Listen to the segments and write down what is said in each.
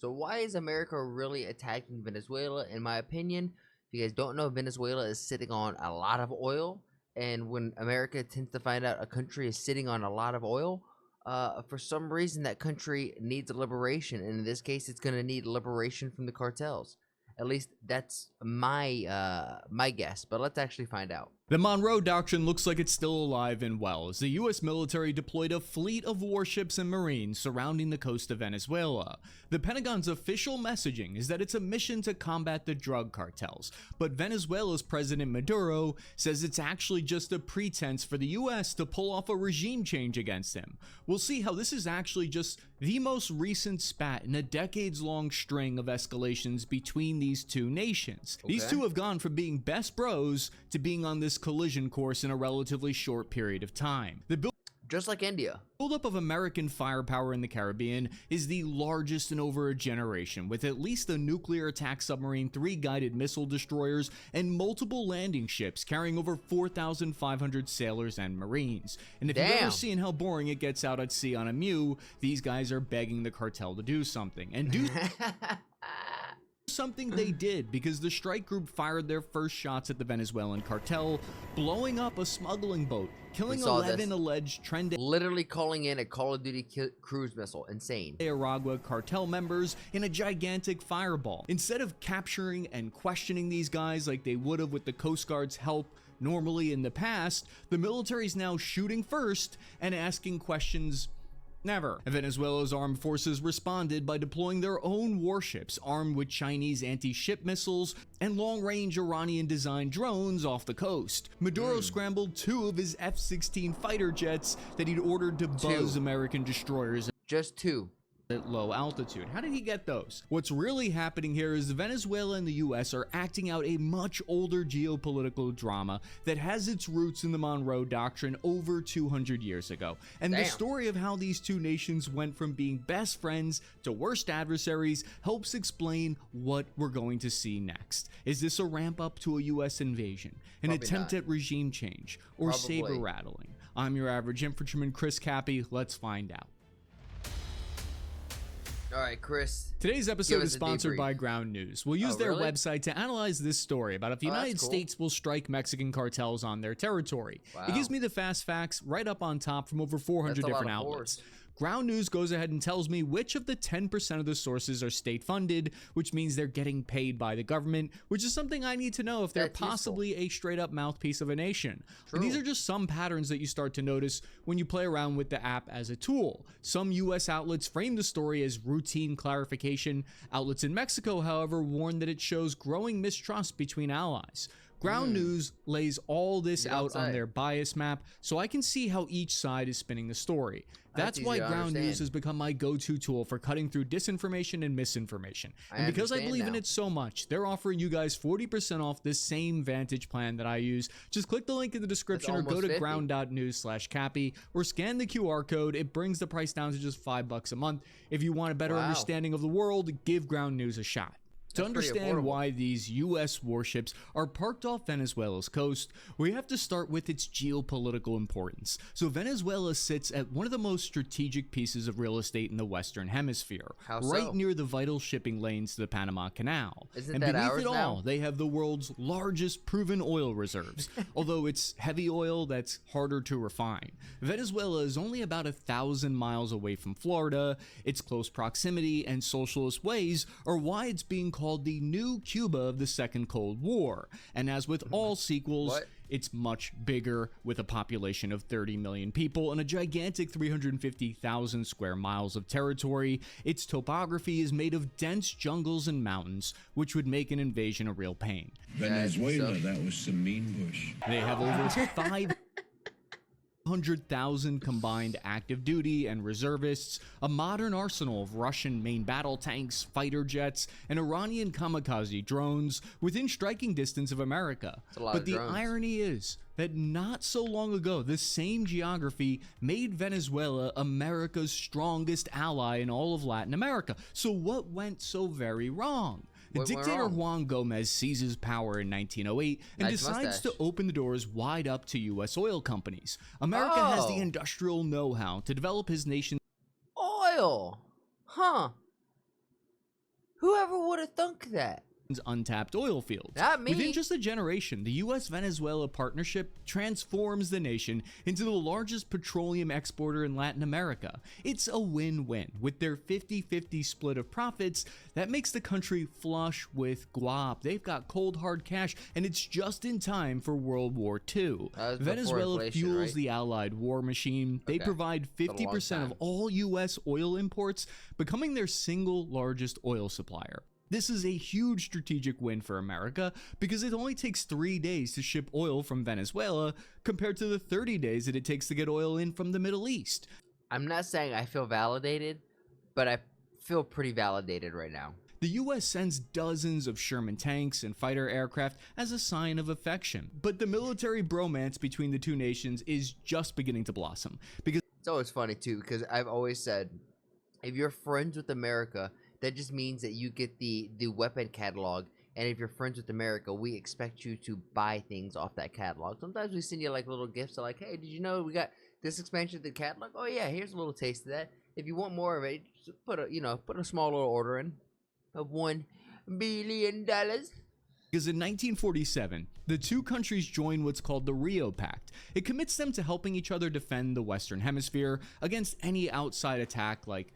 So why is America really attacking Venezuela? In my opinion, if you guys don't know, Venezuela is sitting on a lot of oil. And when America tends to find out a country is sitting on a lot of oil, for some reason that country needs a liberation. And in this case, it's going to need liberation from the cartels. At least that's my guess. But let's actually find out. The Monroe Doctrine looks like it's still alive and well, as the US military deployed a fleet of warships and Marines surrounding the coast of Venezuela. The Pentagon's official messaging is that it's a mission to combat the drug cartels, but Venezuela's President Maduro says it's actually just a pretense for the US to pull off a regime change against him. We'll see how this is actually just the most recent spat in a decades-long string of escalations between these two nations. Okay. These two have gone from being best bros to being on this collision course in a relatively short period of time. Just like India. Buildup of American firepower in the Caribbean is the largest in over a generation, with at least a nuclear attack submarine, 3 guided missile destroyers, and multiple landing ships carrying over 4,500 sailors and Marines. And if you've ever seen how boring it gets out at sea on a Mew, these guys are begging the cartel to do something. And do something they did, because the strike group fired their first shots at the Venezuelan cartel, blowing up a smuggling boat, killing 11 alleged Tren de literally calling in a Call of Duty cruise missile. Insane. Aragua cartel members in a gigantic fireball. Instead of capturing and questioning these guys like they would have with the Coast Guard's help normally in the past, the military's now shooting first and asking questions never. Venezuela's armed forces responded by deploying their own warships armed with Chinese anti-ship missiles and long-range Iranian-designed drones off the coast. Maduro scrambled 2 of his F-16 fighter jets that he'd ordered to buzz American destroyers. Just 2. At low altitude. How did he get those? What's really happening here is Venezuela and the US are acting out a much older geopolitical drama that has its roots in the Monroe Doctrine over 200 years ago. And the story of how these two nations went from being best friends to worst adversaries helps explain what we're going to see next. Is this a ramp up to a US invasion, an attempt at regime change, or saber rattling? I'm your average infantryman, Chris Cappy. Let's find out. All right, Chris. Today's episode is sponsored by Ground News. We'll use their website to analyze this story about if the United States will strike Mexican cartels on their territory. It gives me the fast facts right up on top from over 400 different outlets. Ground News goes ahead and tells me which of the 10% of the sources are state-funded, which means they're getting paid by the government, which is something I need to know if they're possibly a straight-up mouthpiece of a nation. And these are just some patterns that you start to notice when you play around with the app as a tool. Some U.S. outlets frame the story as routine clarification. Outlets in Mexico, however, warn that it shows growing mistrust between allies. Ground News lays all this out on their bias map, so I can see how each side is spinning the story. That's why Ground News has become my go-to tool for cutting through disinformation and misinformation. And because I believe in it so much, they're offering you guys 40% off this same Vantage plan that I use. Just click the link in the description or go to ground.news/Cappy or scan the QR code. It brings the price down to just $5 a month. If you want a better understanding of the world, give Ground News a shot. To understand why these U.S. warships are parked off Venezuela's coast, we have to start with its geopolitical importance. So Venezuela sits at one of the most strategic pieces of real estate in the Western Hemisphere, right near the vital shipping lanes to the Panama Canal. And beneath it all, they have the world's largest proven oil reserves, although it's heavy oil that's harder to refine. Venezuela is only about 1,000 miles away from Florida. Its close proximity and socialist ways are why it's being called the new Cuba of the Second Cold War. And as with all sequels, it's much bigger, with a population of 30 million people and a gigantic 350,000 square miles of territory. Its topography is made of dense jungles and mountains, which would make an invasion a real pain. Venezuela, that was some mean bush. They have over 500,000 combined active duty and reservists, a modern arsenal of Russian main battle tanks, fighter jets, and Iranian kamikaze drones within striking distance of America. But the irony is that not so long ago, this same geography made Venezuela America's strongest ally in all of Latin America. So what went so very wrong? Dictator Juan Gomez seizes power in 1908 and decides to open the doors wide up to U.S. oil companies. America has the industrial know-how to develop his nation's oil. Whoever would have thunk that? Untapped oil fields. Not me. Within just a generation, the U.S.-Venezuela partnership transforms the nation into the largest petroleum exporter in Latin America. It's a win-win. With their 50-50 split of profits, that makes the country flush with guap. They've got cold hard cash, and it's just in time for World War II. Venezuela fuels the Allied war machine. They provide 50% of all U.S. oil imports, becoming their single largest oil supplier. This is a huge strategic win for America because it only takes 3 days to ship oil from Venezuela compared to the 30 days that it takes to get oil in from the Middle East. I'm not saying I feel validated, but I feel pretty validated right now. The U.S. sends dozens of Sherman tanks and fighter aircraft as a sign of affection, but the military bromance between the two nations is just beginning to blossom. Because it's always funny too, because I've always said, if you're friends with America, that just means that you get the weapon catalog, and if you're friends with America, we expect you to buy things off that catalog. Sometimes we send you like little gifts, like, hey, did you know we got this expansion of the catalog? Oh yeah, here's a little taste of that. If you want more of it, just put a small little order in of $1 billion. Because in 1947, the two countries joined what's called the Rio Pact. It commits them to helping each other defend the Western Hemisphere against any outside attack like,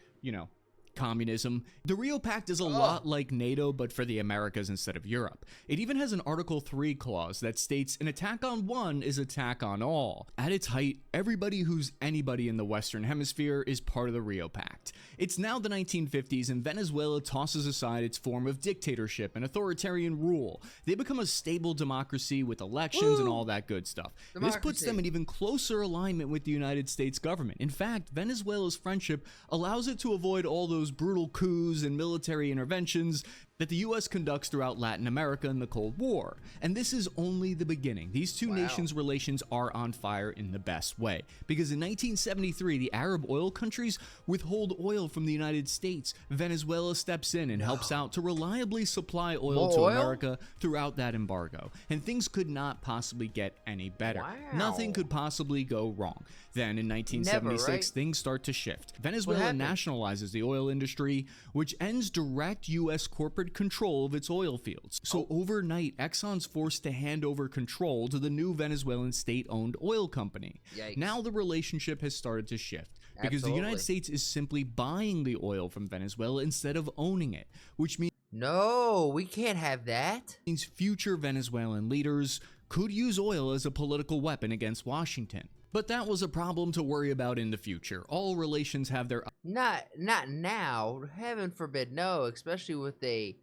communism. The Rio Pact is a lot like NATO, but for the Americas instead of Europe. It even has an Article 3 clause that states an attack on one is attack on all. At its height, everybody who's anybody in the Western Hemisphere is part of the Rio Pact. It's now the 1950s, and Venezuela tosses aside its form of dictatorship and authoritarian rule. They become a stable democracy with elections and all that good stuff. This puts them in even closer alignment with the United States government. In fact, Venezuela's friendship allows it to avoid all those brutal coups and military interventions that the U.S. conducts throughout Latin America in the Cold War. And this is only the beginning. These two nations' relations are on fire in the best way. Because in 1973, the Arab oil countries withhold oil from the United States. Venezuela steps in and helps out to reliably supply oil to America throughout that embargo. And things could not possibly get any better. Nothing could possibly go wrong. Then in 1976, things start to shift. Venezuela nationalizes the oil industry, which ends direct U.S. corporate control of its oil fields. So overnight, Exxon's forced to hand over control to the new Venezuelan state-owned oil company. Yikes. Now the relationship has started to shift because the United States is simply buying the oil from Venezuela instead of owning it, which means no, we can't have that. Means future Venezuelan leaders could use oil as a political weapon against Washington. But that was a problem to worry about in the future. All relations have their... Not now. Heaven forbid, no. Especially with a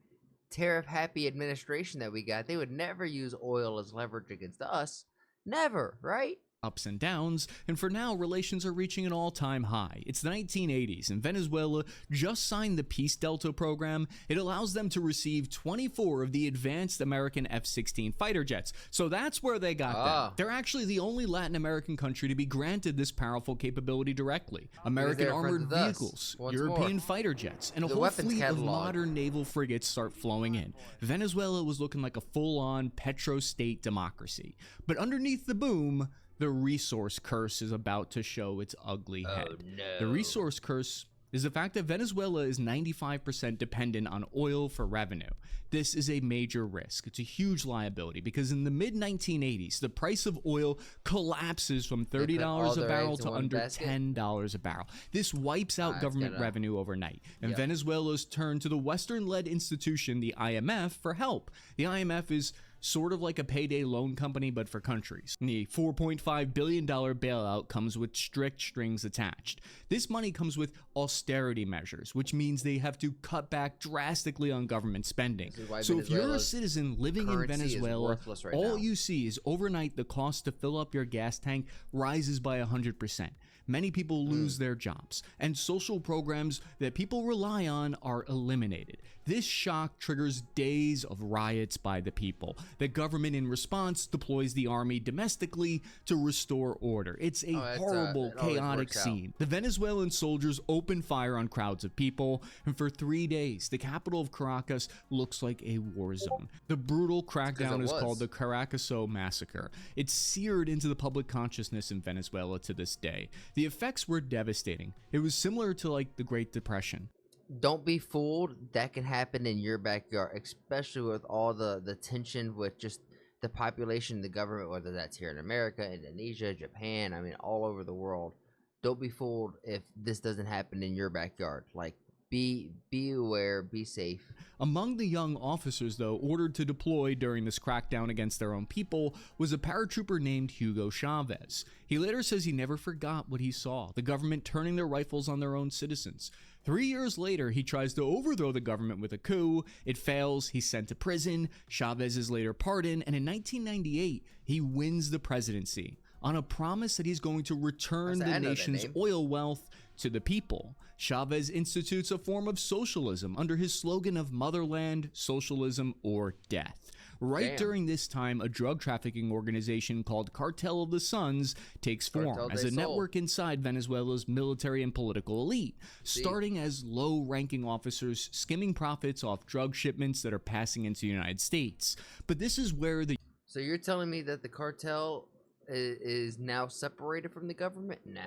tariff-happy administration that we got. They would never use oil as leverage against us. Never, right? Ups and downs, and for now, relations are reaching an all-time high. It's the 1980s, and Venezuela just signed the Peace Delta program. It allows them to receive 24 of the advanced American F-16 fighter jets, so that's where they got them. They're actually the only Latin American country to be granted this powerful capability directly. American armored vehicles, European fighter jets, and a whole fleet of modern naval frigates start flowing in. Venezuela was looking like a full-on petro-state democracy. But underneath the boom, the resource curse is about to show its ugly head. Oh, no. The resource curse is the fact that Venezuela is 95% dependent on oil for revenue. This is a major risk. It's a huge liability because in the mid-1980s, the price of oil collapses from $30 a barrel to under $10 a barrel. This wipes out government revenue overnight, and Venezuela's turned to the Western-led institution, the IMF, for help. The IMF is sort of like a payday loan company, but for countries. The $4.5 billion bailout comes with strict strings attached. This money comes with austerity measures, which means they have to cut back drastically on government spending. So if you're a citizen living in Venezuela, all you see is overnight the cost to fill up your gas tank rises by 100%. Many people lose their jobs, and social programs that people rely on are eliminated. This shock triggers days of riots by the people. The government, in response, deploys the army domestically to restore order. It's a horrible, chaotic scene. The Venezuelan soldiers open fire on crowds of people, and for 3 days, the capital of Caracas looks like a war zone. The brutal crackdown is called the Caracaso Massacre. It's seared into the public consciousness in Venezuela to this day. The effects were devastating. It was similar to like the Great Depression. don't be fooled. That can happen in your backyard, especially with all the tension with just the population, the government, whether that's here in America, Indonesia, Japan, I mean, all over the world. Don't be fooled if this doesn't happen in your backyard. Like, be aware, be safe. Among the young officers, though, ordered to deploy during this crackdown against their own people was a paratrooper named Hugo Chavez. He later says he never forgot what he saw, the government turning their rifles on their own citizens. 3 years later, he tries to overthrow the government with a coup. It fails. He's sent to prison. Chavez is later pardoned, and in 1998, he wins the presidency on a promise that he's going to return the nation's oil wealth to the people. Chavez institutes a form of socialism under his slogan of motherland, socialism, or death. Right during this time, a drug trafficking organization called Cartel of the Suns takes form as a network inside Venezuela's military and political elite, starting as low-ranking officers skimming profits off drug shipments that are passing into the United States. But this is where the... So you're telling me that the cartel is now separated from the government? Nah.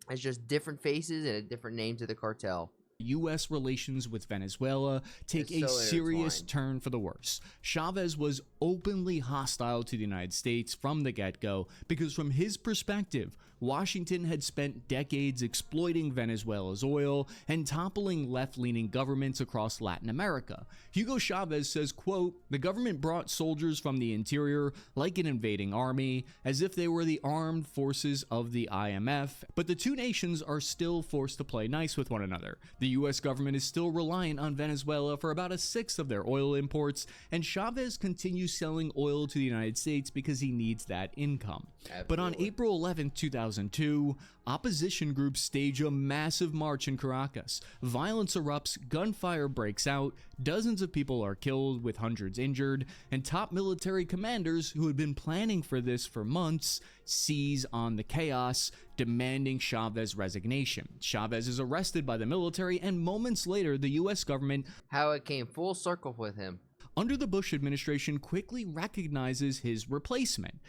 It's just different faces and a different name to the cartel. U.S. relations with Venezuela take a serious turn for the worse. Chavez was openly hostile to the United States from the get-go because from his perspective, Washington had spent decades exploiting Venezuela's oil and toppling left-leaning governments across Latin America. Hugo Chavez says, quote, "The government brought soldiers from the interior like an invading army, as if they were the armed forces of the IMF, but the two nations are still forced to play nice with one another. The U.S. government is still reliant on Venezuela for about 1/6 of their oil imports, and Chavez continues selling oil to the United States because he needs that income." Absolutely. But on April 11, 2002, opposition groups stage a massive march in Caracas. Violence erupts, gunfire breaks out, dozens of people are killed with hundreds injured, and top military commanders who had been planning for this for months seize on the chaos, demanding Chavez's resignation. Chavez is arrested by the military, and moments later, the U.S. government... How it came full circle with him. Under the Bush administration quickly recognizes his replacement.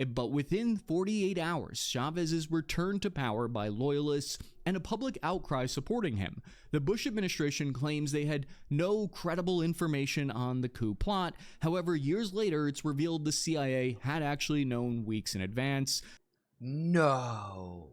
But within 48 hours, Chavez is returned to power by loyalists and a public outcry supporting him. The Bush administration claims they had no credible information on the coup plot. However, years later, it's revealed the CIA had actually known weeks in advance. No,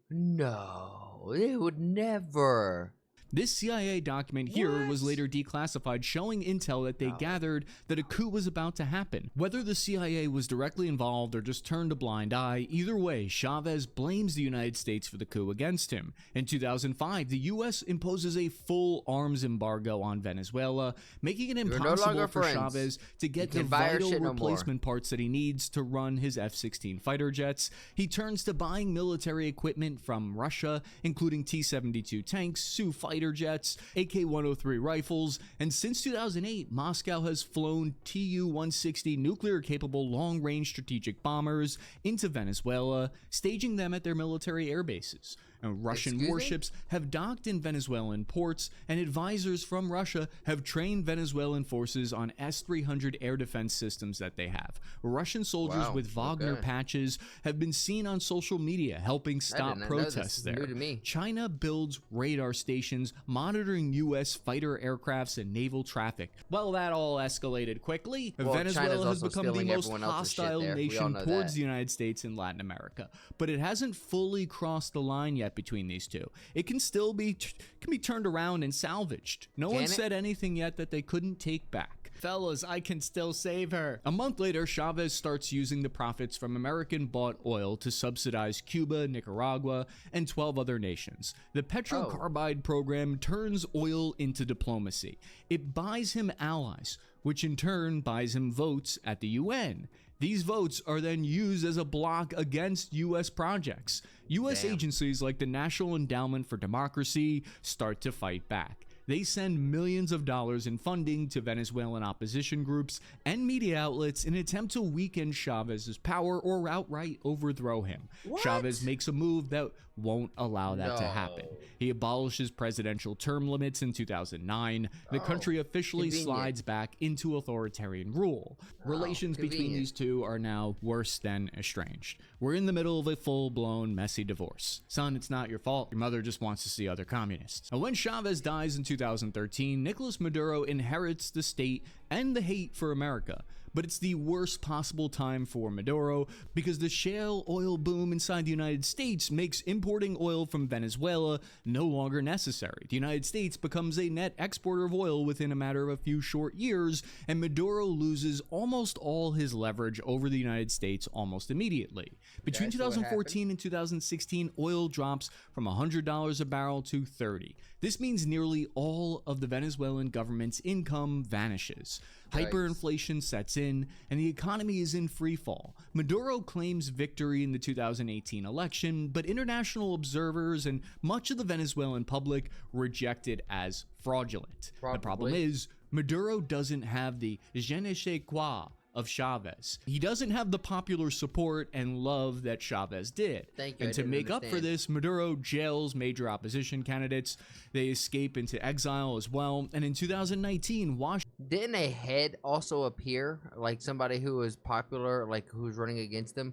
they would never. This CIA document here was later declassified, showing intel that they gathered that a coup was about to happen. Whether the CIA was directly involved or just turned a blind eye, either way, Chavez blames the United States for the coup against him. In 2005, the U.S. imposes a full arms embargo on Venezuela, making it impossible for Chavez to get the vital replacement parts that he needs to run his F-16 fighter jets. He turns to buying military equipment from Russia, including T-72 tanks, Su fighter jets, AK-103 rifles, and since 2008, Moscow has flown Tu-160 nuclear-capable long-range strategic bombers into Venezuela, staging them at their military air bases. And Russian warships have docked in Venezuelan ports, and advisors from Russia have trained Venezuelan forces on S-300 air defense systems that they have. Russian soldiers with Wagner patches have been seen on social media helping stop protests there. China builds radar stations monitoring U.S. fighter aircrafts and naval traffic. Well, that all escalated quickly. Venezuela has become the most hostile nation towards the United States in Latin America, but it hasn't fully crossed the line yet between these two. It can still be turned around and salvaged. No one said anything yet that they couldn't take back. Fellas, I can still save her. A month later, Chavez starts using the profits from American-bought oil to subsidize Cuba, Nicaragua, and 12 other nations. The petrocarbide program turns oil into diplomacy. It buys him allies, which in turn buys him votes at the UN. These votes are then used as a block against U.S. projects. U.S. agencies like the National Endowment for Democracy start to fight back. They send millions of dollars in funding to Venezuelan opposition groups and media outlets in an attempt to weaken Chavez's power or outright overthrow him. Chavez makes a move that won't allow that to happen. He abolishes presidential term limits in 2009. The country officially slides back into authoritarian rule. Relations between these two are now worse than estranged. We're in the middle of a full-blown messy divorce. Son, it's not your fault. Your mother just wants to see other communists. Now, when Chavez dies in 2013, Nicolas Maduro inherits the state and the hate for America. But it's the worst possible time for Maduro because the shale oil boom inside the United States makes importing oil from Venezuela no longer necessary. The United States becomes a net exporter of oil within a matter of a few short years, and Maduro loses almost all his leverage over the United States almost immediately. Between 2014 and 2016, oil drops from $100 a barrel to $30. This means nearly all of the Venezuelan government's income vanishes. Hyperinflation sets in, and the economy is in freefall. Maduro claims victory in the 2018 election, but international observers and much of the Venezuelan public reject it as fraudulent. The problem is, Maduro doesn't have the je ne sais quoi of Chavez. He doesn't have the popular support and love that Chavez did. And to make up for this, Maduro jails major opposition candidates. They escape into exile as well. And in 2019, didn't a head also appear, like somebody who was popular, like who's running against him?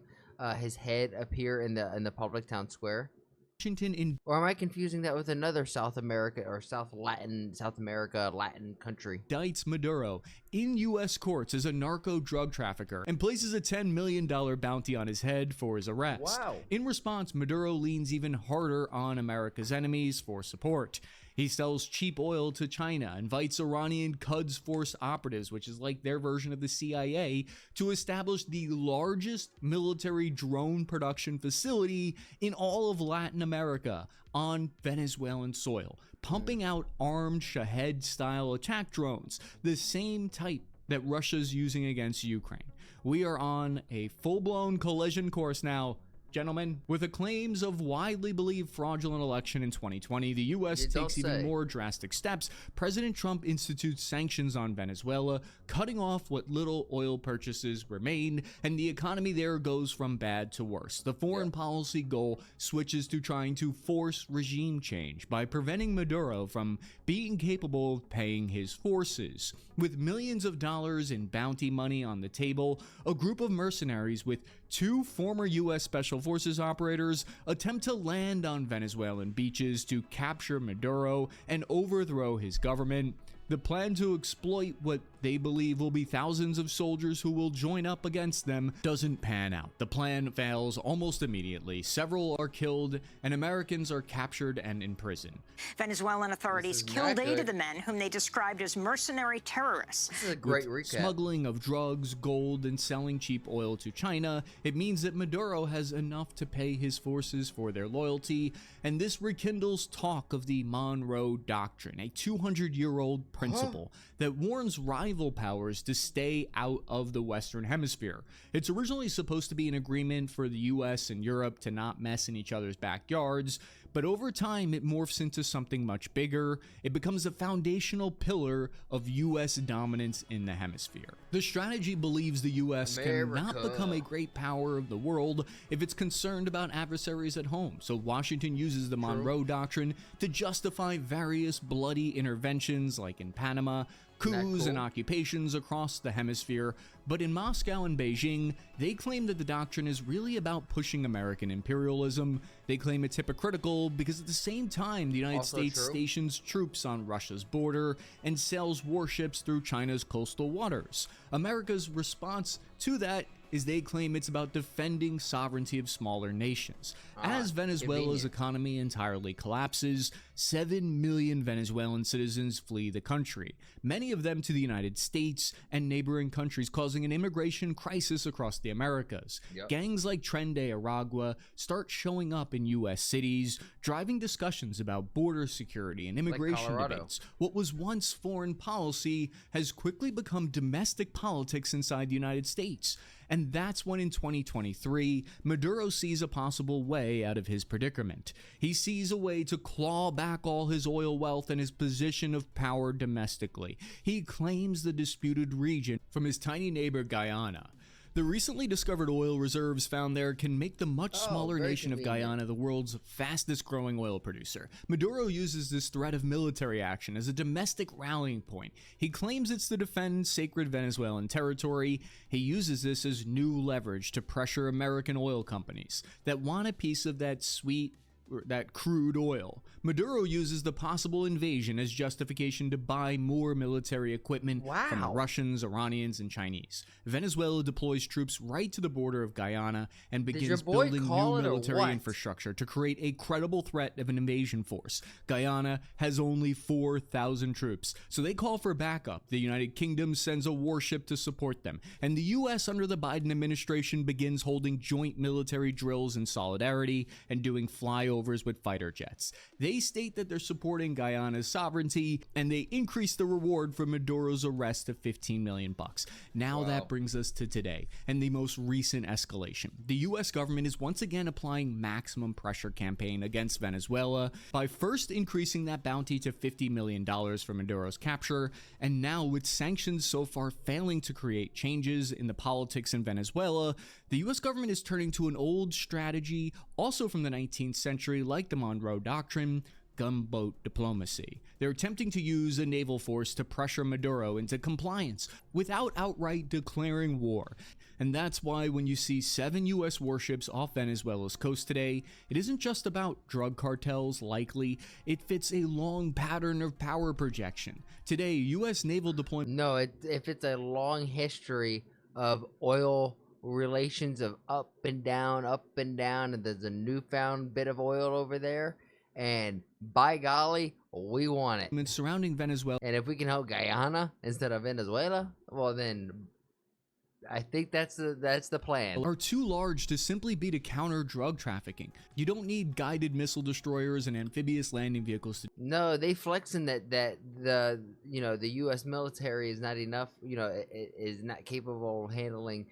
His head appear in the public town square? Or am I confusing that with another South America or South America Latin country? Indicts Maduro in U.S. courts as a narco drug trafficker and places a $10 million bounty on his head for his arrest. Wow. In response, Maduro leans even harder on America's enemies for support. He sells cheap oil to China, invites Iranian Quds Force operatives, which is like their version of the CIA, to establish the largest military drone production facility in all of Latin America on Venezuelan soil, pumping out armed Shahed-style attack drones, the same type that Russia's using against Ukraine. We are on a full-blown collision course now, gentlemen. With the claims of widely believed fraudulent election in 2020, the U.S. takes even more drastic steps. President Trump institutes sanctions on Venezuela, cutting off what little oil purchases remain, and the economy there goes from bad to worse. The foreign policy goal switches to trying to force regime change by preventing Maduro from being capable of paying his forces. With millions of dollars in bounty money on the table, a group of mercenaries with 2 former U.S. Special Forces operators attempt to land on Venezuelan beaches to capture Maduro and overthrow his government. The plan to exploit what they believe will be thousands of soldiers who will join up against them doesn't pan out. The plan fails almost immediately. Several are killed, and Americans are captured and imprisoned. Venezuelan authorities killed 8 of the men whom they described as mercenary terrorists. This is a great recap. Smuggling of drugs, gold, and selling cheap oil to China, it means that Maduro has enough to pay his forces for their loyalty, and this rekindles talk of the Monroe Doctrine, a 200-year-old principle that warns rival powers to stay out of the Western Hemisphere. It's originally supposed to be an agreement for the US and Europe to not mess in each other's backyards, but over time it morphs into something much bigger. It becomes a foundational pillar of US dominance in the hemisphere. The strategy believes the US cannot become a great power of the world if it's concerned about adversaries at home, so Washington uses the Monroe Doctrine to justify various bloody interventions like in Panama, coups and occupations across the hemisphere. But in Moscow and Beijing, they claim that the doctrine is really about pushing American imperialism. They claim it's hypocritical because at the same time, the United States stations troops on Russia's border and sails warships through China's coastal waters. America's response to that is they claim it's about defending sovereignty of smaller nations. As Venezuela's economy entirely collapses, 7 million Venezuelan citizens flee the country, many of them to the United States and neighboring countries, causing an immigration crisis across the Americas. Gangs like Tren de Aragua start showing up in U.S. cities, driving discussions about border security and immigration debates. What was once foreign policy has quickly become domestic politics inside the United States. And that's when in 2023, Maduro sees a possible way out of his predicament. He sees a way to claw back all his oil wealth and his position of power domestically. He claims the disputed region from his tiny neighbor Guyana. The recently discovered oil reserves found there can make the much smaller nation of Guyana the world's fastest growing oil producer. Maduro uses this threat of military action as a domestic rallying point. He claims it's to defend sacred Venezuelan territory. He uses this as new leverage to pressure American oil companies that want a piece of that crude oil. Maduro uses the possible invasion as justification to buy more military equipment from the Russians, Iranians, and Chinese. Venezuela deploys troops right to the border of Guyana and begins building new military infrastructure to create a credible threat of an invasion force. Guyana has only 4,000 troops, so they call for backup. The United Kingdom sends a warship to support them, and the U.S. under the Biden administration begins holding joint military drills in solidarity and doing flyovers with fighter jets. They state that they're supporting Guyana's sovereignty, and they increase the reward for Maduro's arrest to $15 million. Now that brings us to today and the most recent escalation. The U.S. government is once again applying maximum pressure campaign against Venezuela by first increasing that bounty to $50 million for Maduro's capture, and now with sanctions so far failing to create changes in the politics in Venezuela, the U.S. government is turning to an old strategy, also from the 19th century, like the Monroe Doctrine: gunboat diplomacy. They're attempting to use a naval force to pressure Maduro into compliance without outright declaring war. And that's why when you see 7 U.S. warships off Venezuela's coast today, it isn't just about drug cartels, likely. It fits a long pattern of power projection. Today, U.S. naval deployment... No, if it's a long history of oil relations of up and down, and there's a newfound bit of oil over there, and by golly, we want it. Surrounding Venezuela. And if we can help Guyana instead of Venezuela, well then, I think that's the plan. Are too large to simply be to counter drug trafficking. You don't need guided missile destroyers and amphibious landing vehicles to... No, they flexing that the the U.S. military is not enough. Is not capable of handling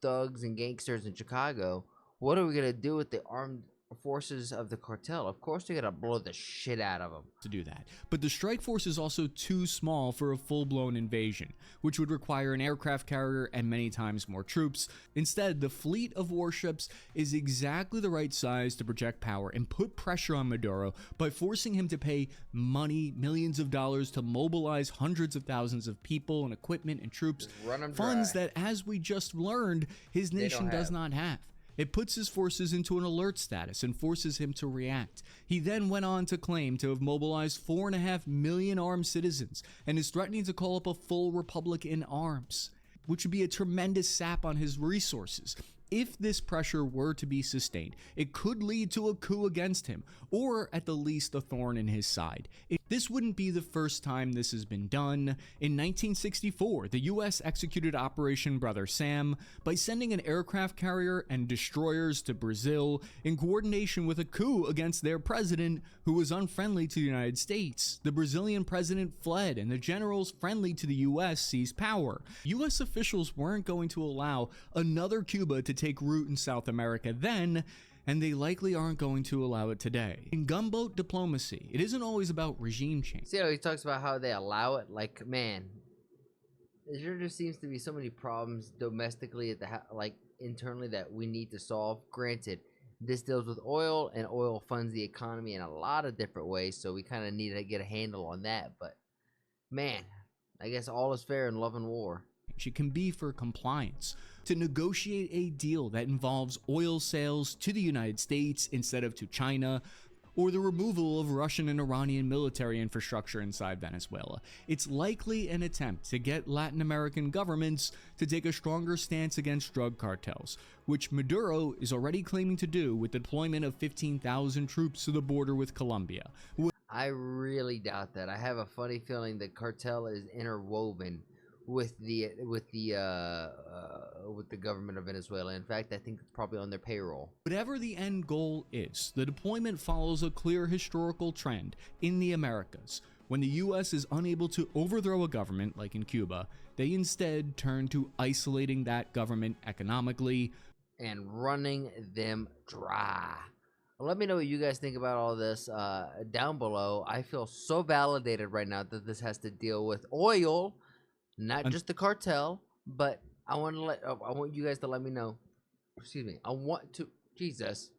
thugs and gangsters in Chicago. What are we gonna do with the armed forces of the cartel? Of course they're gonna blow the shit out of them to do that. But the strike force is also too small for a full-blown invasion, which would require an aircraft carrier and many times more troops. Instead, the fleet of warships is exactly the right size to project power and put pressure on Maduro by forcing him to pay money, millions of dollars, to mobilize hundreds of thousands of people and equipment and troops, funds that, as we just learned, his nation does not have. It puts his forces into an alert status and forces him to react. He then went on to claim to have mobilized 4.5 million armed citizens and is threatening to call up a full republic in arms, which would be a tremendous sap on his resources. If this pressure were to be sustained, it could lead to a coup against him, or at the least a thorn in his side. This wouldn't be the first time this has been done. In 1964, the U.S. executed Operation Brother Sam by sending an aircraft carrier and destroyers to Brazil in coordination with a coup against their president, who was unfriendly to the United States. The Brazilian president fled, and the generals friendly to the U.S. seized power. U.S. officials weren't going to allow another Cuba to take root in South America then, and they likely aren't going to allow it today. In gunboat diplomacy, it isn't always about regime change. See how he talks about how they allow it? Like, man, there just seems to be so many problems domestically at the internally that we need to solve. Granted, this deals with oil, and oil funds the economy in a lot of different ways, so we kind of need to get a handle on that. But man, I guess all is fair in love and war. It can be for compliance, to negotiate a deal that involves oil sales to the United States instead of to China, or the removal of Russian and Iranian military infrastructure inside Venezuela. It's likely an attempt to get Latin American governments to take a stronger stance against drug cartels, which Maduro is already claiming to do with the deployment of 15,000 troops to the border with Colombia. I really doubt that. I have a funny feeling the cartel is interwoven with the government of Venezuela. In fact, I think it's probably on their payroll. Whatever the end goal is, the deployment follows a clear historical trend in the Americas. When the U.S. is unable to overthrow a government, like in Cuba, they instead turn to isolating that government economically and running them dry. Let me know what you guys think about all this down below. I feel so validated right now that this has to deal with oil, not just the cartel, but I want you guys to let me know. Excuse me. Jesus.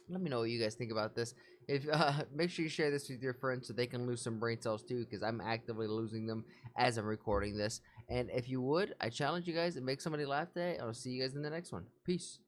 Let me know what you guys think about this. If make sure you share this with your friends so they can lose some brain cells too, because I'm actively losing them as I'm recording this. And if you would, I challenge you guys to make somebody laugh today. I'll see you guys in the next one. Peace.